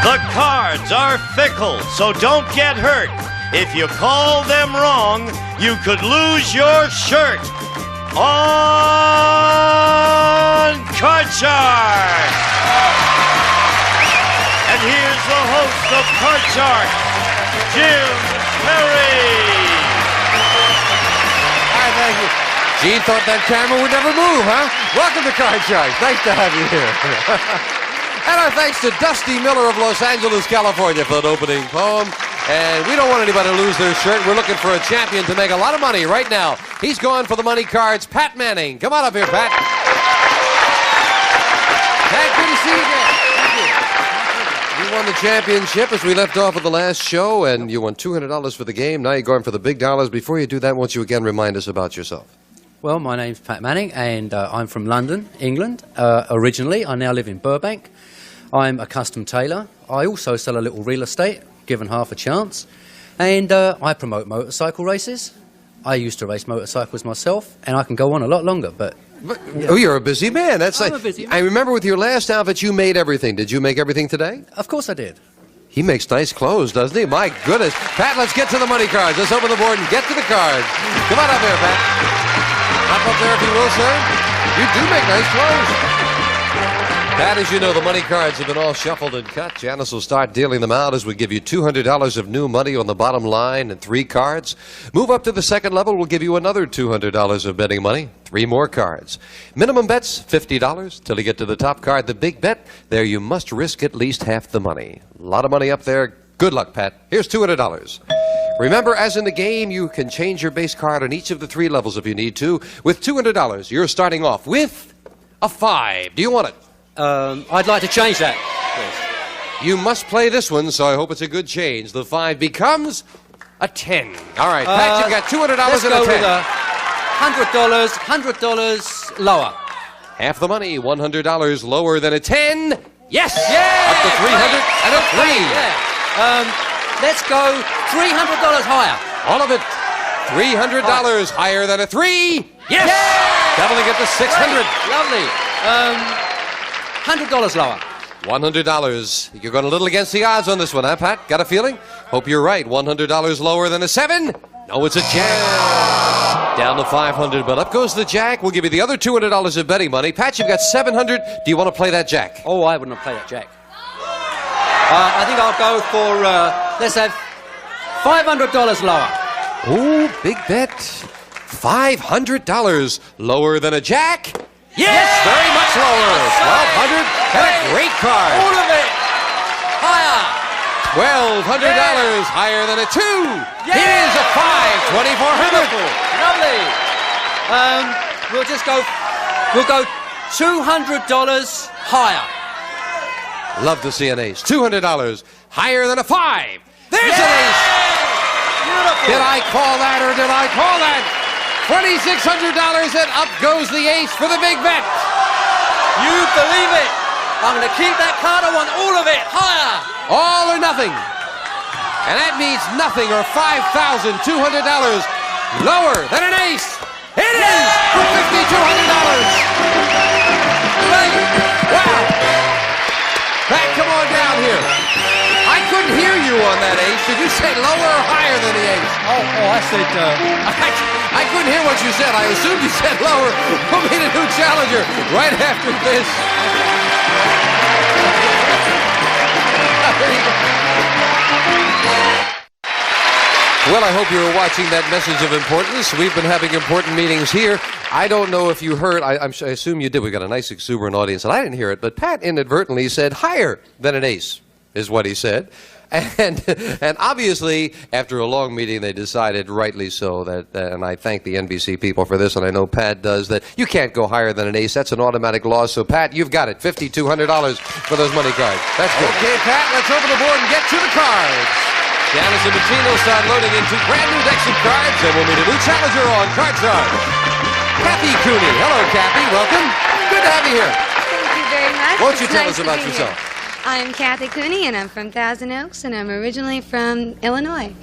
The cards are fickle, so don't get hurt. If you call them wrong, you could lose your shirt. On Card Shark! And here's the host of Card Shark, Jim Perry. Hi, thank you. Gene thought that camera would never move, huh? Welcome to Card Shark. Nice to have you here. And our thanks to Dusty Miller of Los Angeles, California for that opening poem. And we don't want anybody to lose their shirt. We're looking for a champion to make a lot of money right now. He's going for the money cards. Pat Manning. Come on up here, Pat. Pat, good to see you again. Thank you. You won the championship as we left off at the last show, and you won $200 for the game. Now you're going for the big dollars. Before you do that, won't you again remind us about yourself? Well, my name's Pat Manning, and I'm from London, England, originally. I now live in Burbank. I'm a custom tailor. I also sell a little real estate, given half a chance. And I promote motorcycle races. I used to race motorcycles myself, and I can go on a lot longer, but... Oh, you're a busy man. That's I'm a busy man. I remember with your last outfit, you made everything. Did you make everything today? Of course I did. He makes nice clothes, doesn't he? My goodness. Pat, let's get to the money cards. Let's open the board and get to the cards. Come on up here, Pat. Hop up there if you will, sir. You do make nice clothes. Pat, as you know, the money cards have been all shuffled and cut. Janice will start dealing them out as we give you $200 of new money on the bottom line and 3 cards. Move up to the second level, we'll give you another $200 of betting money, 3 more cards. Minimum bets, $50 till you get to the top card, the big bet. There you must risk at least half the money. A lot of money up there. Good luck, Pat. Here's $200. Remember, as in the game, you can change your base card on each of the 3 levels if you need to. With $200, you're starting off with a 5. Do you want it? I'd like to change that. Yes. You must play this one, so I hope it's a good change. The 5 becomes a 10. All right, Pat, you've got $200 let's and go a 10. with $100 lower. Half the money, $100 lower than a 10. Yes! Yeah! Up to 300 and a 3. Yeah. Let's go $300 higher. All of it. $300 higher than a 3. Yes! Yeah! Doubling it to 600. Lovely. $100 lower. $100. You're going a little against the odds on this one, huh, Pat? Got a feeling? Hope you're right. $100 lower than a 7. No, it's a jack. Down to 500, but up goes the jack. We'll give you the other $200 of betting money. Pat, you've got 700. Do you want to play that jack? Oh, I wouldn't play that jack. I think I'll go for, let's have $500 lower. Ooh, big bet. $500 lower than a jack. Yes, very much lower. $1,200 and a great card. All of it. Higher. $1,200 higher than a 2. Yeah. It is a 5. $2,400. Lovely. We'll go $200 higher. Love to see an ace. $200 higher than a 5. There's an ace. Beautiful. Did I call that or did I call that? $2,600 and up goes the ace for the big bet. You believe it. I'm going to keep that card. I want all of it. Higher. All or nothing. And that means nothing or $5,200 lower than an ace. It is for $5,200. Great. Wow. Pat, come on down here. I couldn't hear you on that ace. Did you say lower or higher than the ace? Oh, I said... I couldn't hear what you said. I assumed you said lower. We'll meet a new challenger right after this. Well, I hope you were watching that message of importance. We've been having important meetings here. I don't know if you heard. I assume you did. We've got a nice, exuberant audience, and I didn't hear it. But Pat inadvertently said higher than an ace, is what he said. And obviously, after a long meeting, they decided, rightly so, that, and I thank the NBC people for this, and I know Pat does, that you can't go higher than an ace. That's an automatic loss. So, Pat, you've got it. $5,200 for those money cards. That's good. Okay, Pat, let's open the board and get to the cards. Janice and Bettino start loading into brand new decks of cards, and we'll meet a new challenger on Card Shark. Kathy Cooney. Hello, Kathy. Welcome. Good to have you here. Thank you very much. Won't you It's tell nice us to about be yourself? here. I'm Kathy Cooney, and I'm from Thousand Oaks, and I'm originally from Illinois.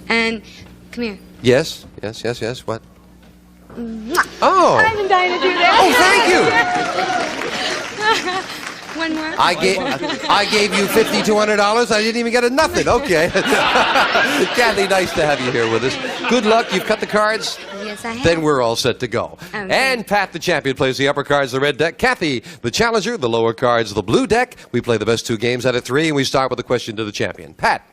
And come here. Yes. What? Oh. I've been dying to do that. Oh, thank you. One more. I gave you $5,200. I didn't even get a nothing. Okay. Kathy, nice to have you here with us. Good luck. You've cut the cards. Yes, I have. Then we're all set to go. Okay. And Pat, the champion, plays the upper cards, the red deck. Kathy, the challenger, the lower cards, the blue deck. We play the best 2 games out of 3, and we start with a question to the champion. Pat,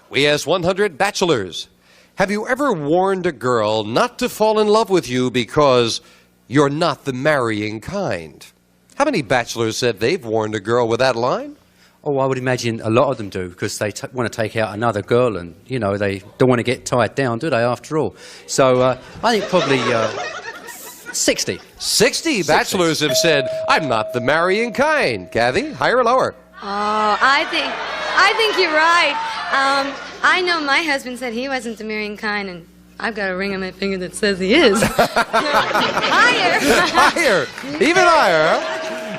we asked 100 bachelors, have you ever warned a girl not to fall in love with you because you're not the marrying kind? How many bachelors said they've warned a girl with that line? Oh, I would imagine a lot of them do, because they want to take out another girl, and, you know, they don't want to get tied down, do they, after all? So I think probably 60. 60 bachelors have said, I'm not the marrying kind. Kathy, higher or lower? Oh, I think you're right. I know my husband said he wasn't the marrying kind, and I've got a ring on my finger that says he is. Higher. Higher. Even higher, huh?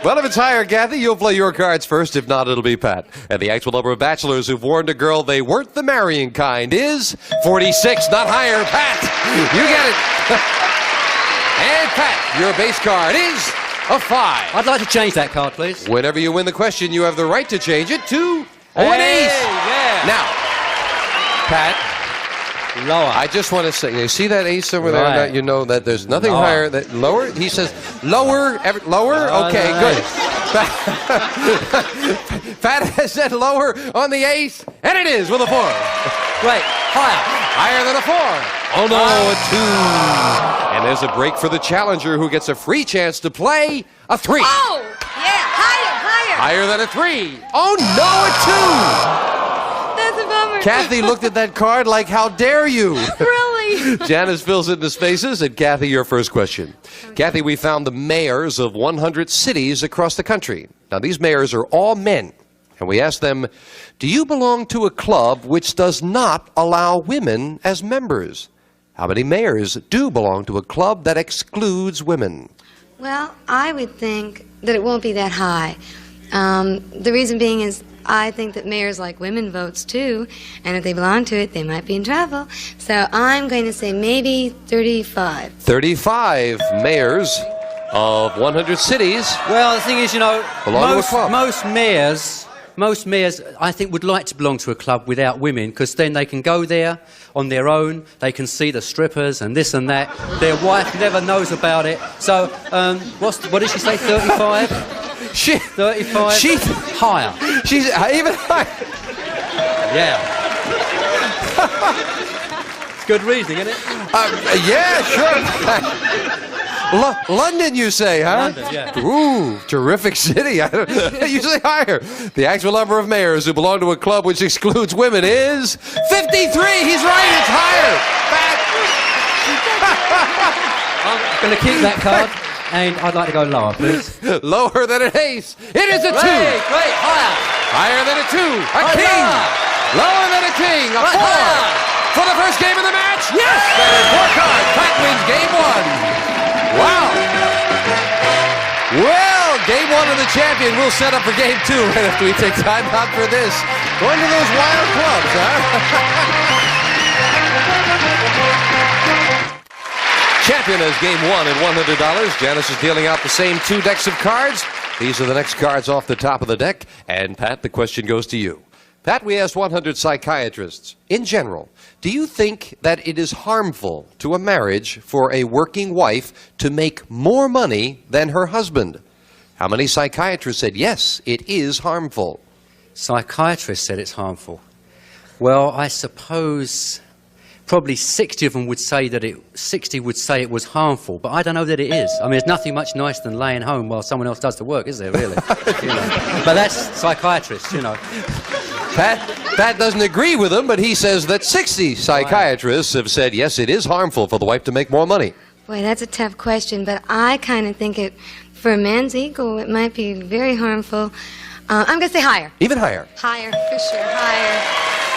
Well, if it's higher, Kathy, you'll play your cards first. If not, it'll be Pat. And the actual number of bachelors who've warned a girl they weren't the marrying kind is 46, not higher. Pat, you get it. And Pat, your base card is a 5. I'd like to change that card, please. Whenever you win the question, you have the right to change it to an ace. Yeah. Now, Pat, Lower. I just want to say, you see that ace over there? Right. Now you know that there's nothing Lower. higher. That lower? He says lower. Lower? Okay, good. Pat has said lower on the ace, and it is with a 4. Great. Higher. Higher than a 4. Oh no, a 2. And there's a break for the challenger, who gets a free chance to play a 3. Oh, yeah, higher. Higher than a 3. Oh no, a 2. That's a bummer. Kathy looked at that card like, how dare you? Really? Janice fills in the spaces, and Kathy, your first question. Okay. Kathy, we found the mayors of 100 cities across the country. Now, these mayors are all men, and we asked them, do you belong to a club which does not allow women as members? How many mayors do belong to a club that excludes women? Well, I would think that it won't be that high. The reason being is I think that mayors like women votes too, and if they belong to it, they might be in trouble. So I'm going to say maybe 35. 35 mayors of 100 cities. Well, the thing is, you know, belong to a club. most mayors, I think, would like to belong to a club without women, because then they can go there on their own, they can see the strippers and this and that. Their wife never knows about it. So, what did she say, 35? 35? She's higher. She's even higher. Yeah. It's good reasoning, isn't it? Yeah, sure. London, you say, huh? London, yeah. Ooh, terrific city. You say higher. The actual number of mayors who belong to a club which excludes women is 53. He's right. It's higher. I'm going to keep that card. And I'd like to go lower, please. Lower than an ace. It is a 2. Great. Higher. Higher than a 2. A king. Lower. Lower than a king. A 4. Higher. For the first game of the match. Yes. That is 4 cards. Pat wins game 1. Wow. Well, game 1 of the champion. We'll set up for game 2 right after we take time out for this. Going to those wild clubs, huh? Champion has game 1 at $100. Janice is dealing out the same 2 decks of cards. These are the next cards off the top of the deck. And Pat, the question goes to you. Pat, we asked 100 psychiatrists. In general, do you think that it is harmful to a marriage for a working wife to make more money than her husband? How many psychiatrists said yes, it is harmful? Psychiatrists said it's harmful. Well, I suppose probably 60 of them would say that 60 would say it was harmful, but I don't know that it is. I mean, there's nothing much nicer than laying home while someone else does the work, is there, really? You know. But that's psychiatrists, you know. Pat doesn't agree with him, but he says that 60 psychiatrists have said, yes, it is harmful for the wife to make more money. Boy, that's a tough question, but I kind of think for a man's ego, it might be very harmful. I'm going to say higher. Even higher? Higher, for sure, higher.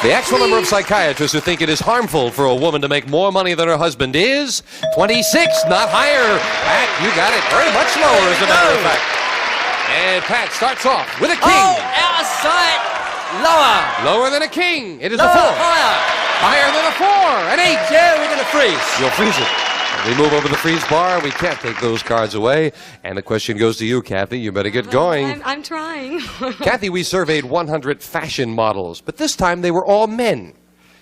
The actual number of psychiatrists who think it is harmful for a woman to make more money than her husband is 26, not higher. Pat, you got it. Very much lower, as a matter of fact. And Pat starts off with a king. Oh, out of sight. Lower. Lower than a king. It is Lower, a 4. higher. Higher than a 4. An 8. Yeah, we're going to freeze. You'll freeze it. We move over the freeze bar. We can't take those cards away. And the question goes to you, Kathy. You better get going. I'm trying. Kathy, we surveyed 100 fashion models, but this time they were all men.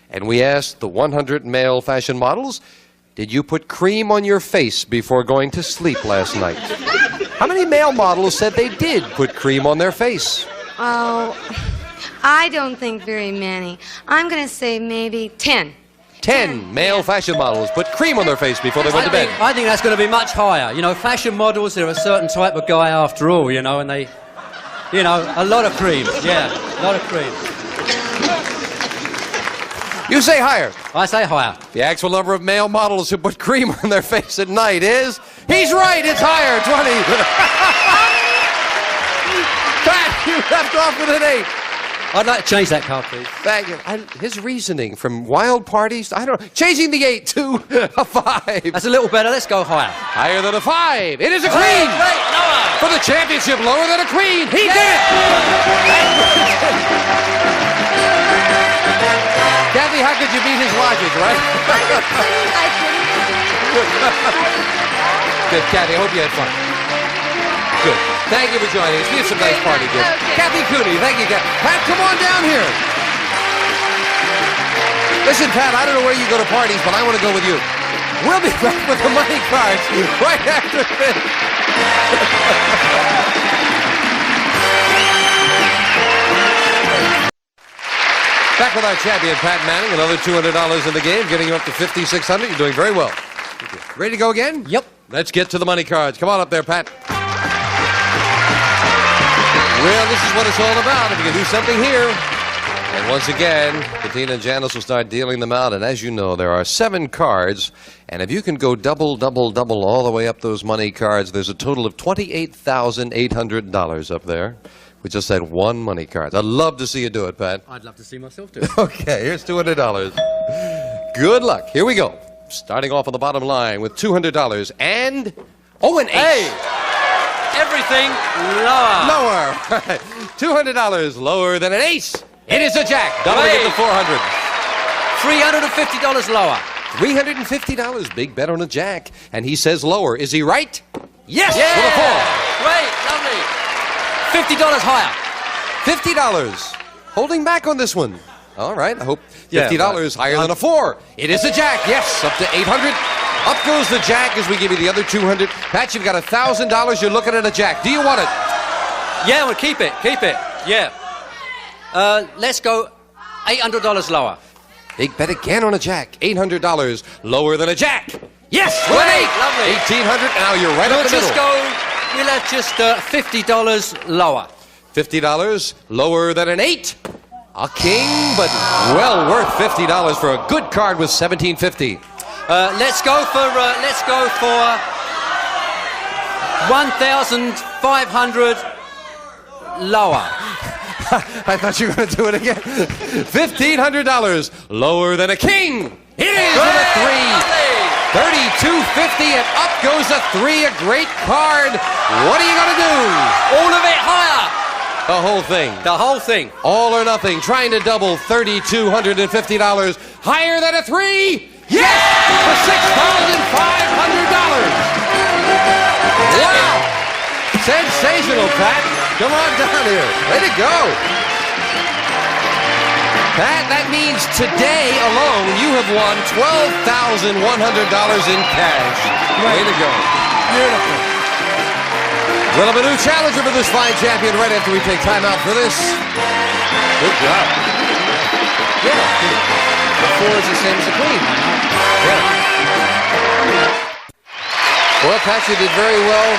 And we asked the 100 male fashion models, did you put cream on your face before going to sleep last night? How many male models said they did put cream on their face? Oh, I don't think very many. I'm going to say maybe 10. 10 male fashion models put cream on their face before they went to bed. I think that's going to be much higher. You know, fashion models, they're a certain type of guy after all, you know, and they, you know, a lot of cream. Yeah, a lot of cream. You say higher. I say higher. The actual number of male models who put cream on their face at night is... He's right, it's higher, 20. Pat, you left off with an 8. I'd like to change that card, please. Thank you. His reasoning from wild parties, I don't know, changing the 8 to a 5. That's a little better. Let's go higher. Higher than a 5. It is a queen. Lower. For the championship, lower than a queen. He did it. Kathy, how could you beat his logic, right? Good, Kathy, I hope you had fun. Good. Thank you for joining us. We have some nice party gifts. Okay. Kathy Cooney, thank you, Kathy. Pat, come on down here. Listen, Pat, I don't know where you go to parties, but I want to go with you. We'll be back with the money cards right after this. Back with our champion, Pat Manning. Another $200 in the game, getting you up to $5,600. You're doing very well. Ready to go again? Yep. Let's get to the money cards. Come on up there, Pat. Well, this is what it's all about. If you can do something here. And once again, Katina and Janice will start dealing them out. And as you know, there are 7 cards. And if you can go double, double, double all the way up those money cards, there's a total of $28,800 up there. We just had 1 money card. I'd love to see you do it, Pat. I'd love to see myself do it. Okay, here's $200. Good luck. Here we go. Starting off on the bottom line with $200 and... Oh, an 8. Hey! Everything lower. Lower. $200 lower than an ace. It is a jack. Doubling it to $400. $350 lower. $350. Big bet on a jack. And he says lower. Is he right? Yes. Yeah. With a 4. Great. Lovely. $50 higher. $50. Holding back on this one. All right. I hope $50 right. higher than a 4. It is a jack. Yes. Up to $800. Up goes the jack as we give you the other $200. Pat, you've got $1,000. You're looking at a jack. Do you want it? Yeah, well, keep it. Keep it. Yeah. Let's go $800 lower. Big bet again on a jack. $800 lower than a jack. Yes, Great, with an 8. lovely. $1,800. Now you're right up the middle. We'll have just $50 lower. $50 lower than an 8. A king, but well worth $50 for a good card with $1,750. Let's go for $1,500 lower. I thought you were going to do it again. $1,500 lower than a king. It is with a 3. $3,250 and up goes a 3. A great card. What are you going to do? All of it higher. The whole thing. The whole thing. All or nothing. Trying to double $3,250. Higher than a 3. Yes! For $6,500. Wow! Sensational, Pat. Come on down here. Way to go. Pat, that means today alone you have won $12,100 in cash. Way to go. Beautiful. We'll have a new challenger for this fine champion right after we take time out for this. Good job. Yeah. The 4 is the same as the queen. Yeah. Well, Pat, you did very well.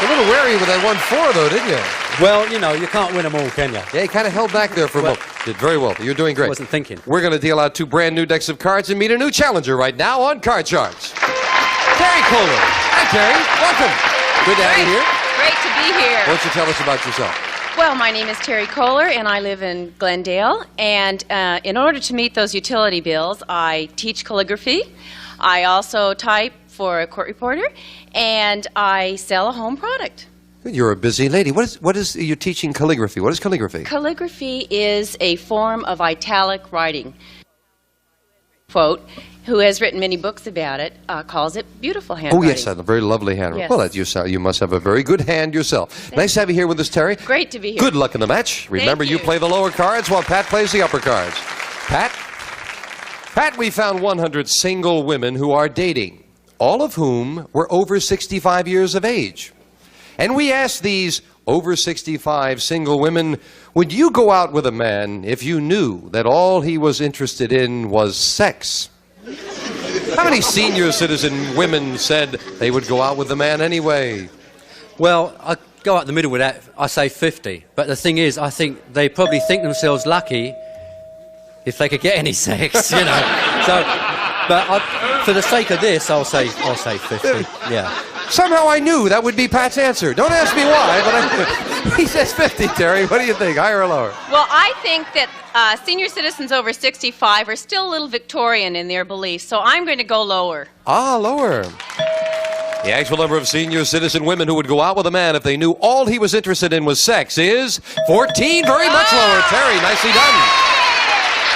A little wary with that 1-4, though, didn't you? Well, you know, you can't win them all, can you? Yeah, you kind of held back there for a moment. Did very well. You're doing great. I wasn't thinking. We're going to deal out 2 brand new decks of cards and meet a new challenger right now on Card Charts. Terry Kohler. Hi, Terry. Welcome. Good to have you here. Great to be here. Why don't you tell us about yourself? Well, my name is Terry Kohler, and I live in Glendale. And in order to meet those utility bills, I teach calligraphy. I also type for a court reporter, and I sell a home product. You're a busy lady. What is you're teaching calligraphy? What is calligraphy? Calligraphy is a form of italic writing. quote, who has written many books about it, calls it beautiful handwriting. Oh, yes, a very lovely handwriting. Yes. Well, you must have a very good hand yourself. Nice to have you here with us, Terry. Great to be here. Good luck in the match. Remember, you play the lower cards while Pat plays the upper cards. Pat, we found 100 single women who are dating, all of whom were over 65 years of age. And we asked these over 65 single women, would you go out with a man if you knew that all he was interested in was sex? How many senior citizen women said they would go out with a man anyway? Well, I go out the middle with that. I say 50. But the thing is, I think they probably think themselves lucky if they could get any sex, you know. So, but for the sake of this, I'll say 50. Yeah. Somehow I knew that would be Pat's answer. Don't ask me why, but he says 50, Terry. What do you think, higher or lower? Well, I think that senior citizens over 65 are still a little Victorian in their beliefs, so I'm going to go lower. Ah, lower. The actual number of senior citizen women who would go out with a man if they knew all he was interested in was sex is 14, very much lower. Terry, nicely done.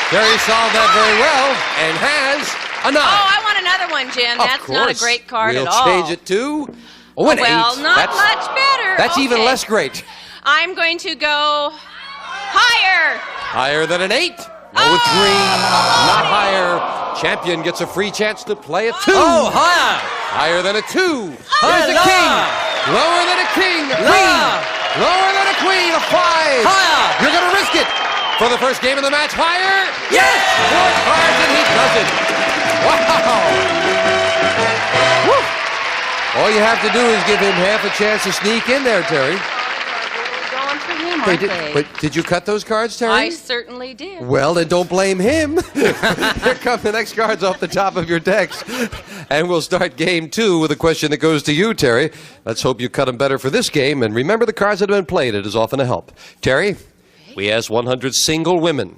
Terry solved that very well and has a 9. Oh, I want another one, Jim. That's not a great card at all. We'll change it to an 8. Well, not much better. That's Okay. even less great. I'm going to go higher. Higher than an 8. No, with 3. Not higher. Champion gets a free chance to play a 2. Oh, higher. Higher than a 2. There's a lower. king. Lower than a king. A queen. Lower. Lower than a queen. A 5. Higher. You're going to risk it for the first game of the match. Higher. Yes. 4 cards and he does it. Wow. Woo. All you have to do is give him half a chance to sneak in there, Terry. Going for him, aren't they? But did you cut those cards, Terry? I certainly did. Well, then don't blame him. Here come the next cards off the top of your decks. And we'll start game 2 with a question that goes to you, Terry. Let's hope you cut them better for this game. And remember, the cards that have been played, it is often a help. Terry, we asked 100 single women,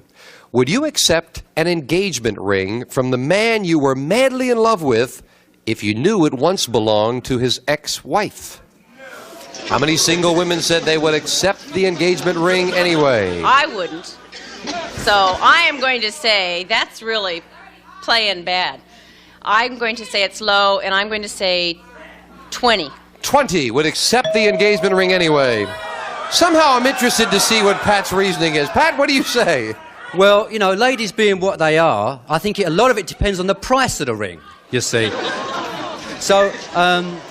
would you accept an engagement ring from the man you were madly in love with if you knew it once belonged to his ex-wife? How many single women said they would accept the engagement ring anyway? I wouldn't. So I am going to say that's really playing bad. I'm going to say it's low, and I'm going to say 20. 20 would accept the engagement ring anyway. Somehow I'm interested to see what Pat's reasoning is. Pat, what do you say? Well, you know, ladies being what they are, I think a lot of it depends on the price of the ring, you see. So,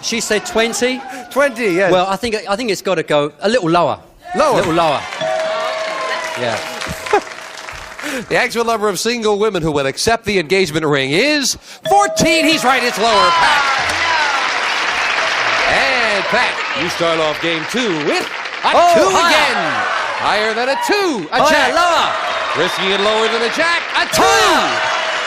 she said 20. 20, yes. Well, I think it's got to go a little lower. Lower. A little lower. Yeah. The actual number of single women who would accept the engagement ring is 14. He's right, it's lower. Pat. And Pat, you start off game 2 with a 2 higher. again. Higher than a 2. A Higher, jack. lower. Risking it lower than a jack. A 2.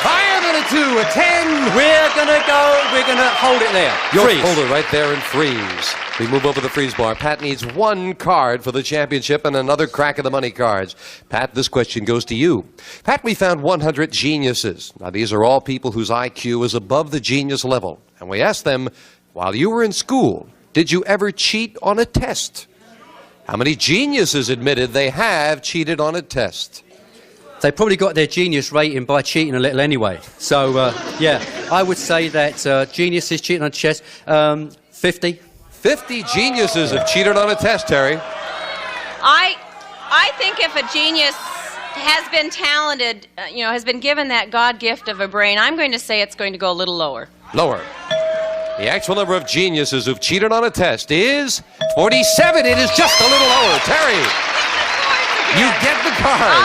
Higher than a 2. A 10. We're going to hold it there. You'll Freeze. hold it right there and freeze. We move over the freeze bar. Pat needs 1 card for the championship and another crack at the money cards. Pat, this question goes to you. Pat, we found 100 geniuses. Now, these are all people whose IQ is above the genius level. And we asked them, while you were in school, did you ever cheat on a test? How many geniuses admitted they have cheated on a test? They probably got their genius rating by cheating a little anyway. So, yeah, I would say that geniuses cheating on chess, 50. 50 geniuses have cheated on a test, Terry. I think if a genius has been talented, has been given that God gift of a brain, I'm going to say it's going to go a little lower. Lower. The actual number of geniuses who've cheated on a test is 47. It is just a little lower. Terry, you get the card.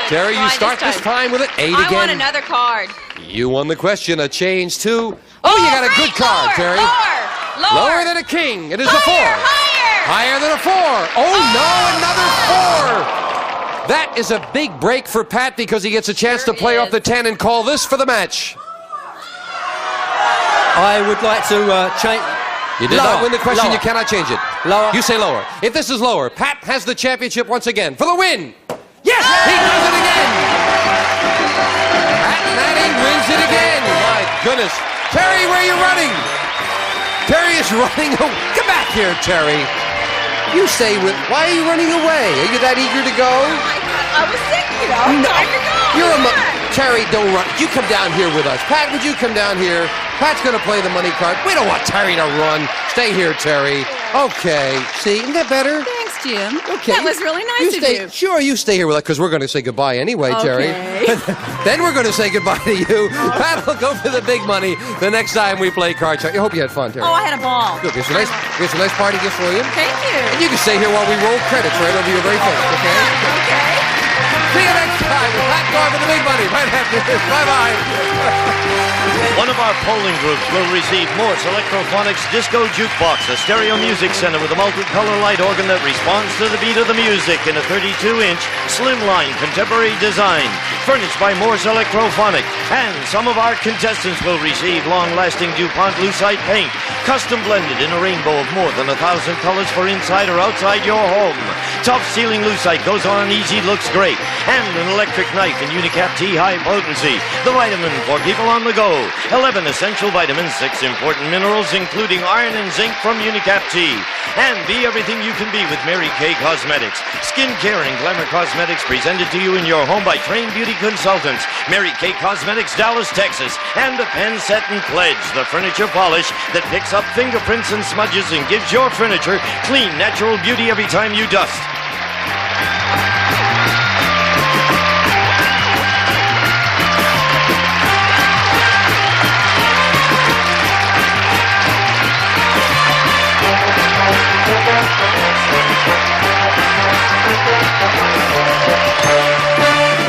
Terry, you start this time with an 8 again. I want another card. You won the question. A change to... Oh, you got a good card, Terry. Lower. Lower than a king. It is Higher, a 4. higher. Higher than a 4. Oh, no, another 4. That is a big break for Pat because he gets a chance to play off the 10 and call this for the match. I would like to change... You did not win the question. Lower. You cannot change it. Lower. You say lower. If this is lower, Pat has the championship once again for the win. Yes, he does it again. Pat Manning wins it again. My goodness. Terry, where are you running? Terry is running away. Come back here, Terry. You say, why are you running away? Are you that eager to go? I was sick, time to go. Terry, don't run. You come down here with us. Pat, would you come down here? Pat's going to play the money card. We don't want Terry to run. Stay here, Terry. Okay. See, isn't that better? Thanks, Jim. Okay. That was really nice of you. Sure, you stay here with us because we're going to say goodbye anyway, Terry. Then we're going to say goodbye to you. Pat will go for the big money the next time we play card shark. I hope you had fun, Terry. Oh, I had a ball. Good. Here's a nice party gift for you. Thank you. And you can stay here while we roll credits right over your very face, okay? Okay. See you next time with Pat Garr for the big money right after this. Bye-bye. One of our polling groups will receive Morse Electrophonics Disco Jukebox, a stereo music center with a multicolor light organ that responds to the beat of the music in a 32-inch slimline contemporary design, furnished by Morse Electrophonic. And some of our contestants will receive long-lasting DuPont Lucite paint, custom blended in a rainbow of more than 1,000 colors for inside or outside your home. Tough sealing Lucite goes on easy, looks great. And an electric knife in Unicap T high potency. The vitamin for people on the go. 11 essential vitamins, 6 important minerals, including iron and zinc from Unicap T. And be everything you can be with Mary Kay Cosmetics. Skin care and glamour cosmetics presented to you in your home by trained beauty consultants. Mary Kay Cosmetics, Dallas, Texas. And the Pen Set and Pledge, the furniture polish that picks up fingerprints and smudges and gives your furniture clean, natural beauty every time you dust.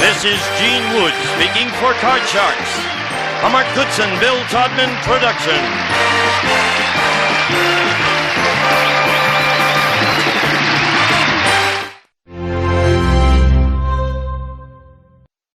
This is Gene Wood speaking for Card Sharks. A Mark Goodson-Bill Todman production.